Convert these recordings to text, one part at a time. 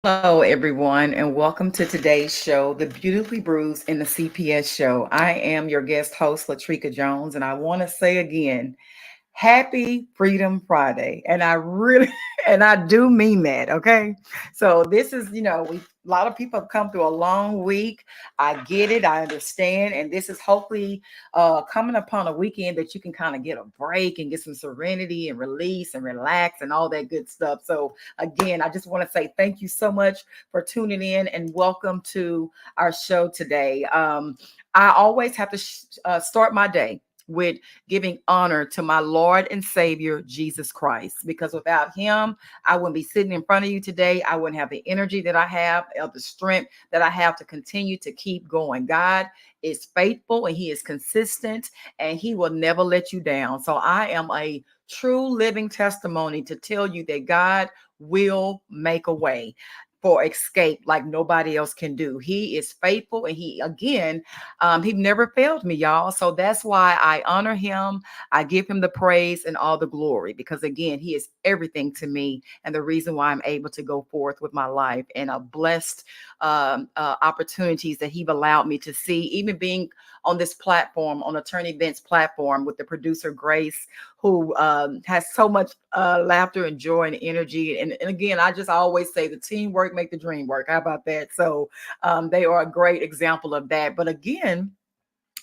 Hello, everyone, and welcome to today's show, The Beautifully Bruised in the CPS Show. I am your guest host, Latrika Jones, and I want to say again, Happy Freedom Friday. And I really, and I do mean that. Okay. So this is, a lot of people have come through a long week. I get it. I understand. And this is hopefully coming upon a weekend that you can kind of get a break and get some serenity and release and relax and all that good stuff. So again, I just want to say thank you so much for tuning in and welcome to our show today. I always have to start my day with giving honor to my Lord and Savior, Jesus Christ, because without him, I wouldn't be sitting in front of you today. I wouldn't have the energy that I have, or the strength that I have to continue to keep going. God is faithful and he is consistent and he will never let you down. So I am a true living testimony to tell you that God will make a way for escape like nobody else can do. He is faithful and he never failed me, y'all. So that's why I honor him. I give him the praise and all the glory because again, he is everything to me and the reason why I'm able to go forth with my life and a blessed opportunities that he've allowed me to see, even being on this platform, on a Turn Events platform with the producer Grace, who has so much laughter and joy and energy. And again, I just always say the teamwork make the dream work. How about that? So they are a great example of that. But again,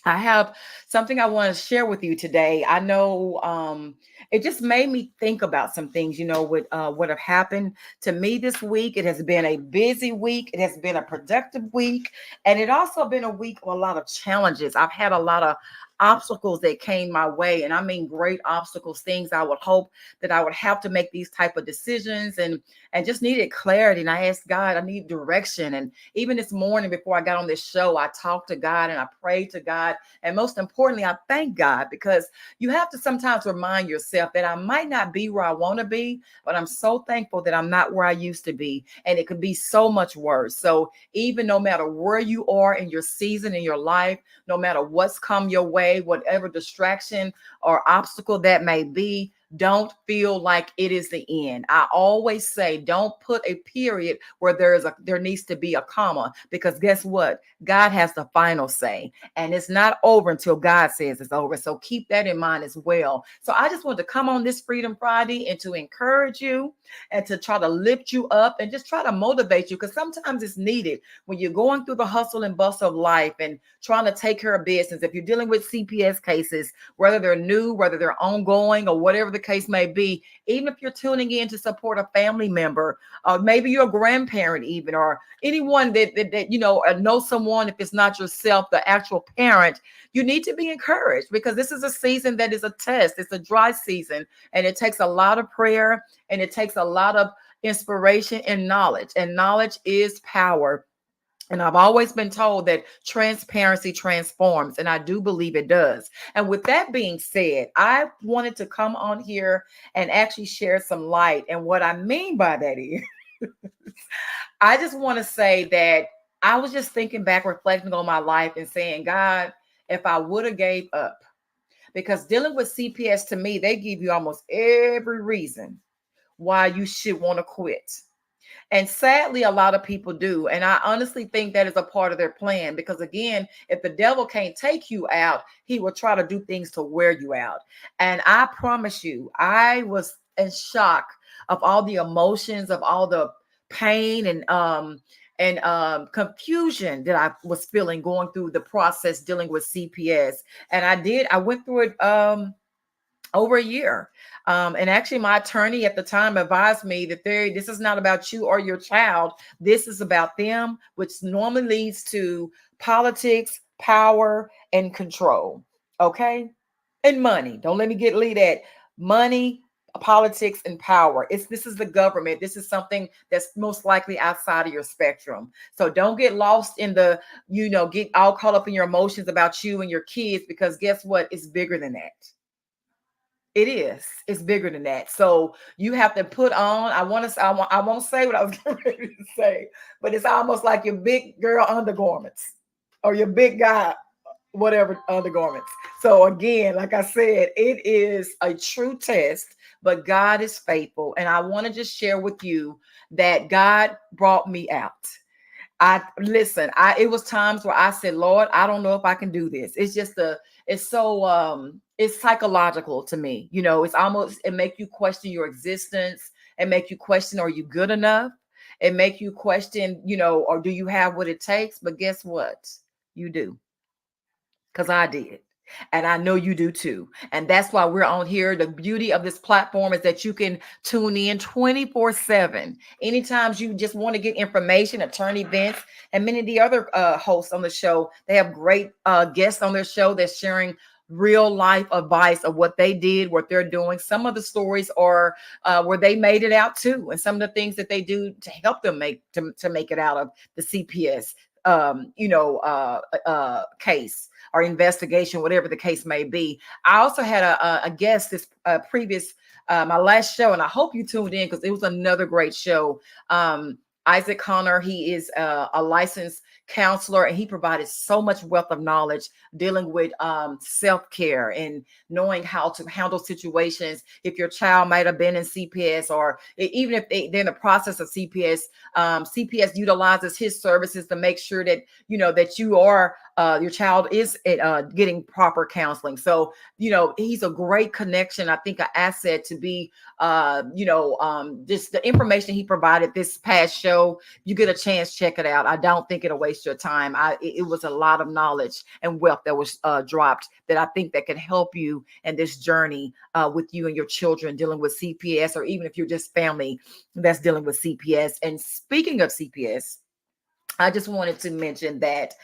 I have something I want to share with you today. I know it just made me think about some things, with what have happened to me this week. It has been a busy week. It has been a productive week. And it also been a week of a lot of challenges. I've had a lot of obstacles that came my way. And I mean great obstacles, things I would hope that I would have to make these type of decisions and just needed clarity. And I asked God, I need direction. And even this morning before I got on this show, I talked to God and I prayed to God. And most importantly, I thank God because you have to sometimes remind yourself that I might not be where I want to be, but I'm so thankful that I'm not where I used to be. And it could be so much worse. So even no matter where you are in your season in your life, no matter what's come your way, whatever distraction or obstacle that may be, don't feel like it is the end. I always say, don't put a period where there needs to be a comma, because guess what? God has the final say, and it's not over until God says it's over. So keep that in mind as well. So I just want to come on this Freedom Friday and to encourage you and to try to lift you up and just try to motivate you, because sometimes it's needed when you're going through the hustle and bustle of life and trying to take care of business. If you're dealing with CPS cases, whether they're new, whether they're ongoing, or whatever the case may be, even if you're tuning in to support a family member, or maybe you're a grandparent even, or anyone that knows someone, if it's not yourself, the actual parent, you need to be encouraged, because this is a season that is a test. It's a dry season, and it takes a lot of prayer, and it takes a lot of inspiration and knowledge is power. And I've always been told that transparency transforms, and I do believe it does. And with that being said, I wanted to come on here and actually share some light. And what I mean by that is, I just want to say that I was just thinking back, reflecting on my life and saying, God, if I would have gave up, because dealing with CPS, to me, they give you almost every reason why you should want to quit. And sadly, a lot of people do. And I honestly think that is a part of their plan, because again, if the devil can't take you out, he will try to do things to wear you out. And I promise you, I was in shock of all the emotions, of all the pain and confusion that I was feeling going through the process dealing with CPS. And I went through it over a year. And actually, my attorney at the time advised me that this is not about you or your child. This is about them, which normally leads to politics, power, and control. Okay. And money. Don't let me lead that. Money, politics, and power. This is the government. This is something that's most likely outside of your spectrum. So don't get lost in get all caught up in your emotions about you and your kids, because guess what? It's bigger than that. It is. It's bigger than that. So you have to put on. I won't say what I was getting ready to say, but it's almost like your big girl undergarments or your big guy, whatever undergarments. So again, like I said, it is a true test, but God is faithful. And I want to just share with you that God brought me out. I listen, it was times where I said, Lord, I don't know if I can do this. It's just it's so it's psychological to me. It's almost, it make you question your existence. It make you question, are you good enough? It make you question, or do you have what it takes? But guess what? You do, because I did. And I know you do too. And that's why we're on here. The beauty of this platform is that you can tune in 24/7. Anytime you just want to get information, attorney events, and many of the other hosts on the show, they have great guests on their show that's sharing real life advice of what they did, what they're doing. Some of the stories are where they made it out too, and some of the things that they do to help them to make it out of the CPS case or investigation, whatever the case may be. I also had a guest this previous my last show, and I hope you tuned in because it was another great show. Isaac Connor, he is a licensed counselor, and he provided so much wealth of knowledge dealing with self-care and knowing how to handle situations. If your child might have been in CPS, or even if they're in the process of CPS, CPS utilizes his services to make sure that that you are your child is getting proper counseling. So he's a great connection. I think an asset to be just the information he provided this past show. You get a chance, check it out. I don't think it'll waste your time. It was a lot of knowledge and wealth that was dropped that I think that can help you in this journey with you and your children dealing with CPS, or even if you're just family that's dealing with CPS. And speaking of CPS, I just wanted to mention that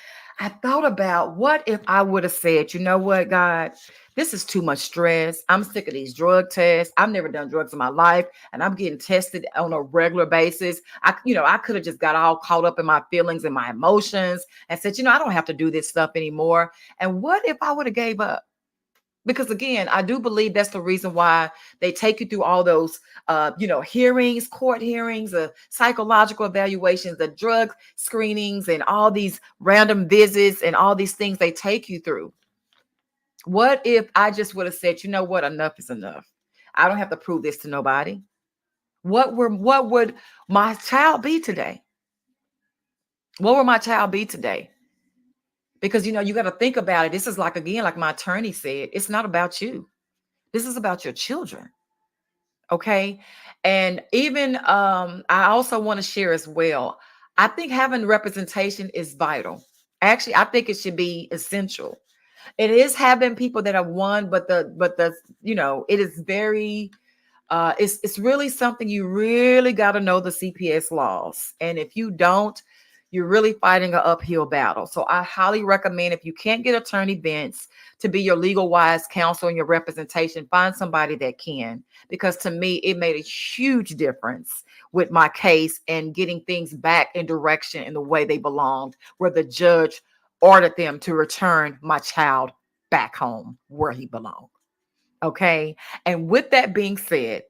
I thought about, what if I would have said, you know what, God, this is too much stress. I'm sick of these drug tests. I've never done drugs in my life, and I'm getting tested on a regular basis. I could have just got all caught up in my feelings and my emotions and said, I don't have to do this stuff anymore. And what if I would have gave up? Because again, I do believe that's the reason why they take you through all those, hearings, court hearings, psychological evaluations, the drug screenings, and all these random visits and all these things they take you through. What if I just would have said, you know what, enough is enough. I don't have to prove this to nobody. What would my child be today? What would my child be today? Because, you got to think about it. This is like, again, like my attorney said, it's not about you. This is about your children. Okay. And even I also want to share as well. I think having representation is vital. Actually, I think it should be essential. It is having people that have won, but it is very it's really something you really got to know the CPS laws. And if you don't, you're really fighting an uphill battle. So I highly recommend, if you can't get attorney Vince to be your legal wise counsel and your representation, find somebody that can. Because to me, it made a huge difference with my case and getting things back in direction in the way they belonged, where the judge ordered them to return my child back home where he belonged. Okay. And with that being said,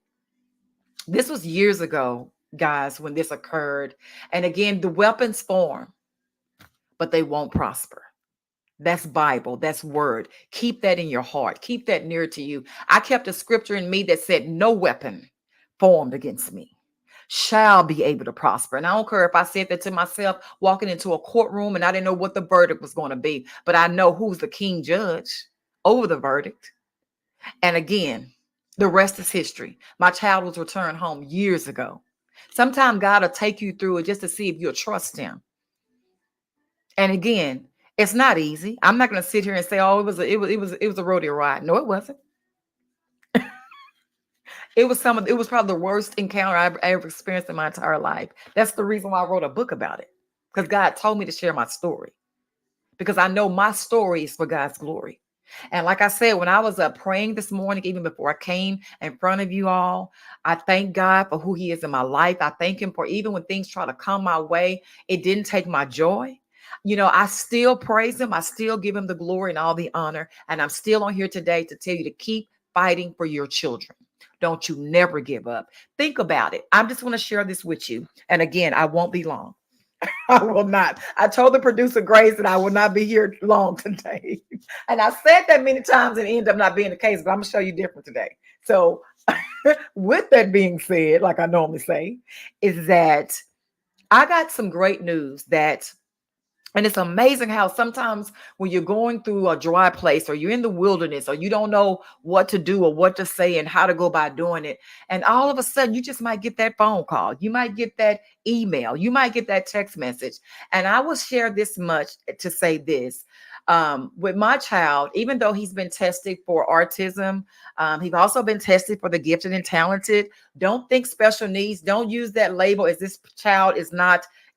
this was years ago, guys, when this occurred. And again, the weapons form, but they won't prosper. That's Bible. That's word. Keep that in your heart. Keep that near to you. I kept a scripture in me that said, no weapon formed against me shall be able to prosper. And I don't care if I said that to myself walking into a courtroom and I didn't know what the verdict was going to be, but I know who's the king judge over the verdict. And again, the rest is history. My child was returned home years ago. Sometimes God will take you through it just to see if you'll trust him. And again, it's not easy. I'm not going to sit here and say, "Oh, it was a rodeo ride." No, it wasn't. It was probably the worst encounter I've ever experienced in my entire life. That's the reason why I wrote a book about it, because God told me to share my story, because I know my story is for God's glory. And like I said, when I was praying this morning, even before I came in front of you all, I thank God for who he is in my life. I thank him for, even when things try to come my way, it didn't take my joy. I still praise him. I still give him the glory and all the honor. And I'm still on here today to tell you to keep fighting for your children. Don't you never give up. Think about it. I'm just going to share this with you. And again, I won't be long. I will not. I told the producer Grace that I will not be here long today. And I said that many times and it ended up not being the case, but I'm going to show you different today. So With that being said, like I normally say, is that I got some great news that and it's amazing how sometimes when you're going through a dry place or you're in the wilderness or you don't know what to do or what to say and how to go by doing it, and all of a sudden you just might get that phone call, you might get that email, you might get that text message. And I will share this much to say this. With my child, even though he's been tested for autism, he's also been tested for the gifted and talented. Don't think special needs. Don't use that label as this child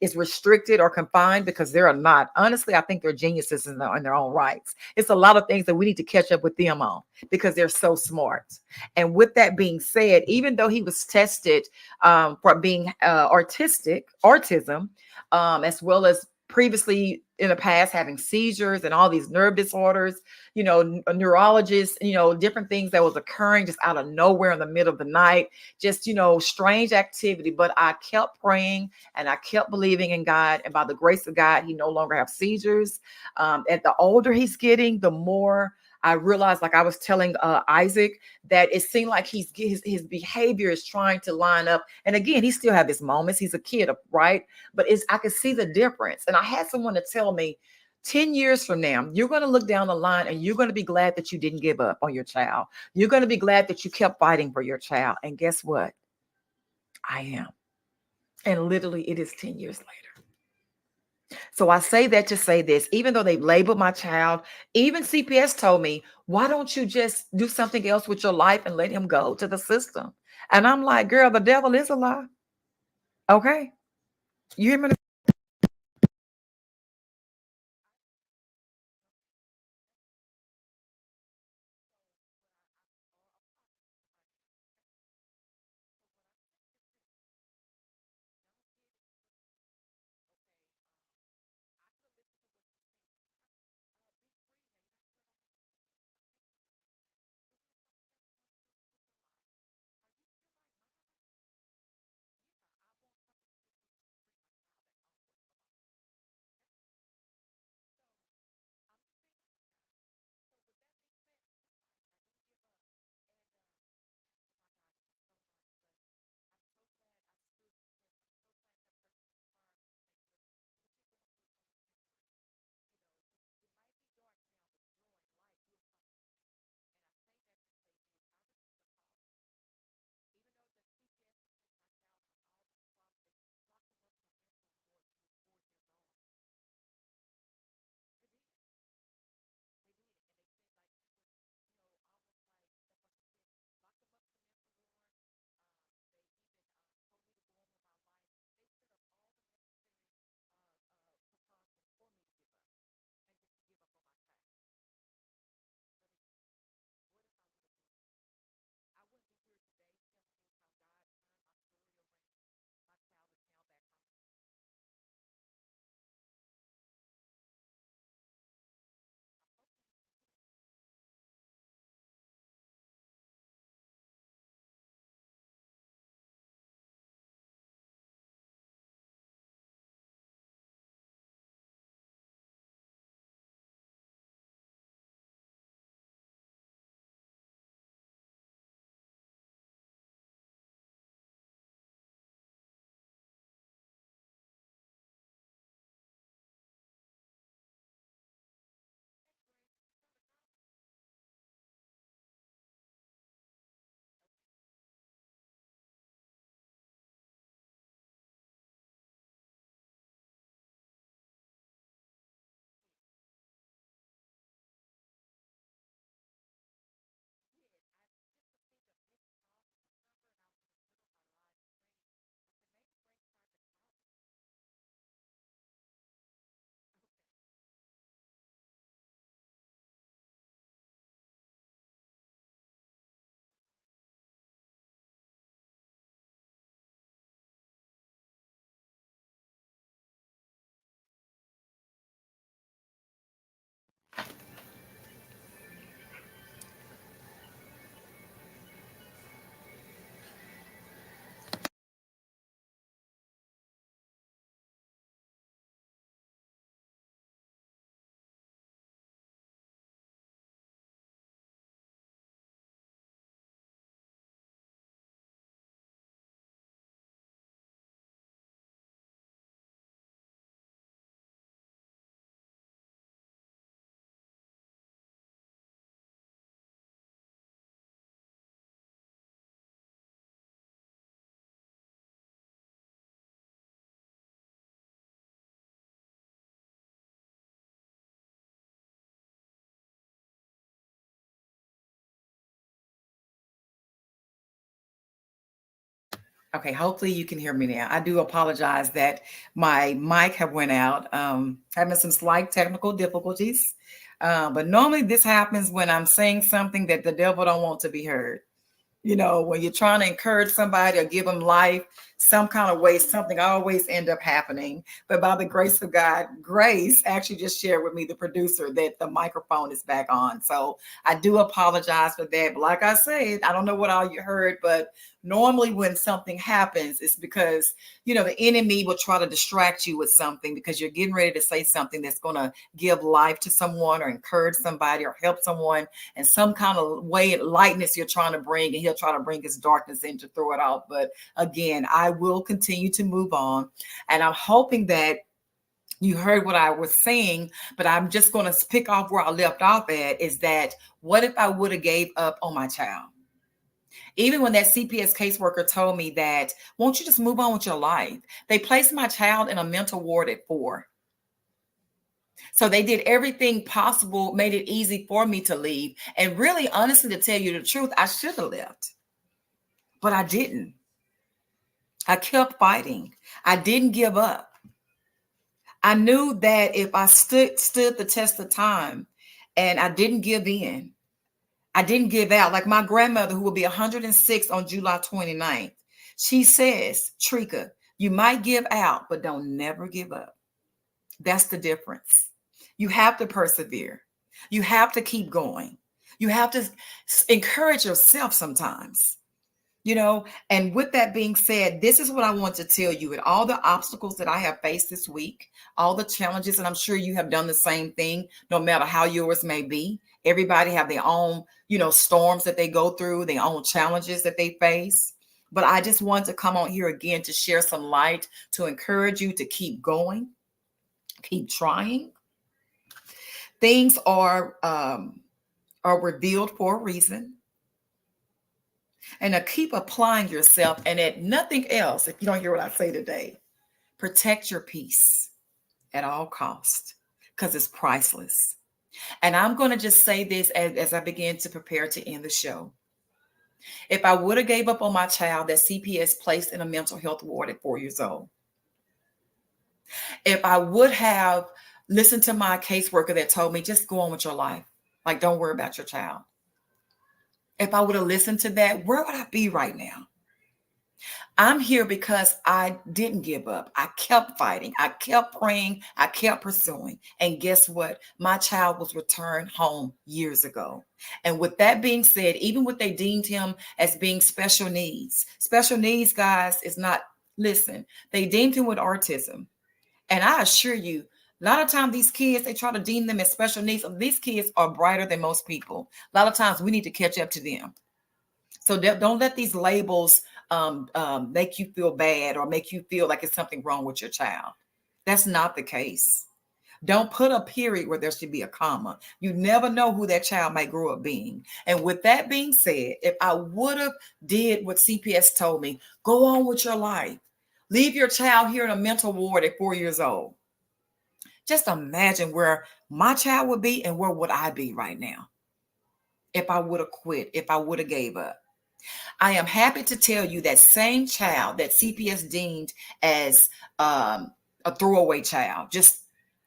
is restricted or confined because they're not. Honestly, I think they're geniuses in their own rights. It's a lot of things that we need to catch up with them on because they're so smart. And with that being said, even though he was tested for being autism, as well as previously in the past having seizures and all these nerve disorders, neurologists, different things that was occurring just out of nowhere in the middle of the night, just, strange activity. But I kept praying and I kept believing in God. And by the grace of God, he no longer have seizures. And the older he's getting, the more I realized, like I was telling Isaac, that it seemed like his behavior is trying to line up. And again, he still have his moments. He's a kid, right? But I could see the difference. And I had someone to tell me, 10 years from now, you're going to look down the line and you're going to be glad that you didn't give up on your child. You're going to be glad that you kept fighting for your child. And guess what? I am. And literally, it is 10 years later. So I say that to say this, even though they labeled my child, even CPS told me, why don't you just do something else with your life and let him go to the system? And I'm like, girl, the devil is a lie. Okay. You hear me? Okay, hopefully you can hear me now. I do apologize that my mic have went out. Having some slight technical difficulties. But normally this happens when I'm saying something that the devil don't want to be heard. When you're trying to encourage somebody or give them life, some kind of way, something always end up happening. But by the grace of God, Grace actually just shared with me, the producer, that the microphone is back on. So I do apologize for that. But like I said, I don't know what all you heard, but normally when something happens, it's because, the enemy will try to distract you with something because you're getting ready to say something that's going to give life to someone or encourage somebody or help someone, and some kind of way, lightness you're trying to bring, and he'll try to bring his darkness in to throw it off. But again, I will continue to move on, and I'm hoping that you heard what I was saying, but I'm just going to pick off where I left off at, is that what if I would have gave up on my child? Even when that CPS caseworker told me that, won't you just move on with your life? They placed my child in a mental ward at 4. So they did everything possible, made it easy for me to leave. And really, honestly, to tell you the truth, I should have left, but I didn't. I kept fighting. I didn't give up. I knew that if I stood the test of time and I didn't give in, I didn't give out. Like my grandmother, who will be 106 on July 29th, she says, Trika, you might give out, but don't never give up. That's the difference. You have to persevere. You have to keep going. You have to encourage yourself sometimes. And with that being said, this is what I want to tell you. And all the obstacles that I have faced this week, all the challenges, and I'm sure you have done the same thing, no matter how yours may be. Everybody have their own, storms that they go through, their own challenges that they face. But I just want to come on here again to share some light, to encourage you to keep going, keep trying. Things are revealed for a reason. And to keep applying yourself, and at nothing else, if you don't hear what I say today, protect your peace at all costs, because it's priceless. And I'm going to just say this as I begin to prepare to end the show. If I would have gave up on my child that CPS placed in a mental health ward at 4 years old, if I would have listened to my caseworker that told me, just go on with your life, like don't worry about your child, if I would have listened to that, where would I be right now? I'm here because I didn't give up. I kept fighting. I kept praying. I kept pursuing. And guess what? My child was returned home years ago. And with that being said, even what they deemed him as being special needs, guys, is not, listen, they deemed him with autism. And I assure you, a lot of times these kids, they try to deem them as special needs. These kids are brighter than most people. A lot of times we need to catch up to them. So don't let these labels make you feel bad or make you feel like it's something wrong with your child. That's not the case. Don't put a period where there should be a comma. You never know who that child might grow up being. And with that being said, if I would have did what CPS told me, go on with your life. Leave your child here in a mental ward at 4 years old. Just imagine where my child would be and where would I be right now if I would have quit, if I would have gave up. I am happy to tell you that same child that CPS deemed as a throwaway child, just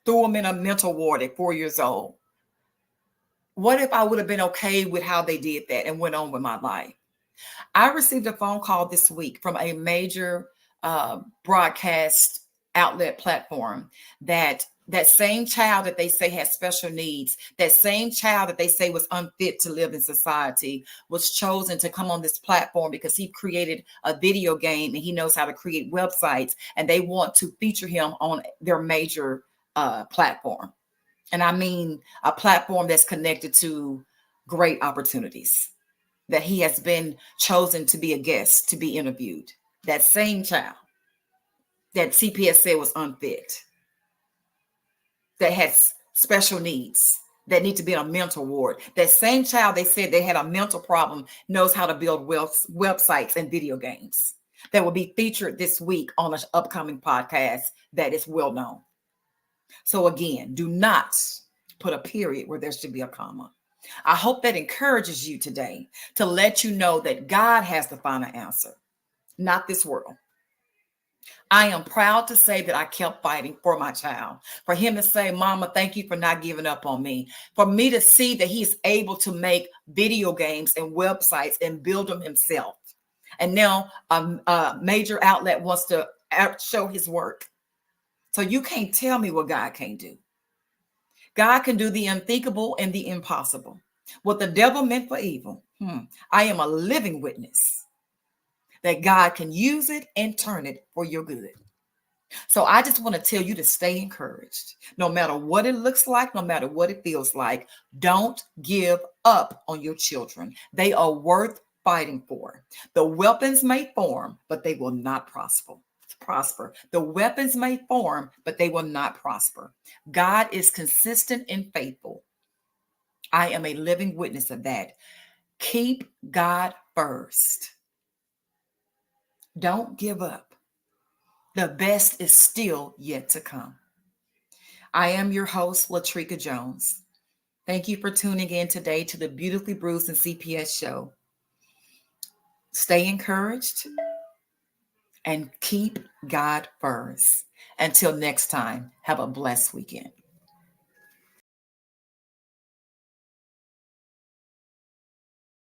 threw him in a mental ward at 4 years old. What if I would have been okay with how they did that and went on with my life? I received a phone call this week from a major broadcast outlet platform that same child that they say has special needs, that same child that they say was unfit to live in society, was chosen to come on this platform because he created a video game and he knows how to create websites, and they want to feature him on their major platform. And I mean a platform that's connected to great opportunities, that he has been chosen to be a guest, to be interviewed. That same child that CPS said was unfit, that has special needs, that need to be in a mental ward. That same child they said they had a mental problem knows how to build websites and video games, that will be featured this week on an upcoming podcast that is well known. So again, do not put a period where there should be a comma. I hope that encourages you today to let you know that God has the final answer. not this world. I am proud to say that I kept fighting for my child. For him to say, Mama, thank you for not giving up on me. For me to see that he's able to make video games and websites and build them himself. And now a major outlet wants to show his work. So you can't tell me what God can't do. God can do the unthinkable and the impossible. What the devil meant for evil, I am a living witness that God can use it and turn it for your good. So I just want to tell you to stay encouraged. No matter what it looks like, no matter what it feels like, don't give up on your children. They are worth fighting for. The weapons may form, but they will not prosper. The weapons may form, but they will not prosper. God is consistent and faithful. I am a living witness of that. Keep God first. Don't give up. The best is still yet to come. I am your host, Latrika Jones. Thank you for tuning in today to the Beautifully Bruised and CPS show. Stay encouraged and keep God first. Until next time, have a blessed weekend.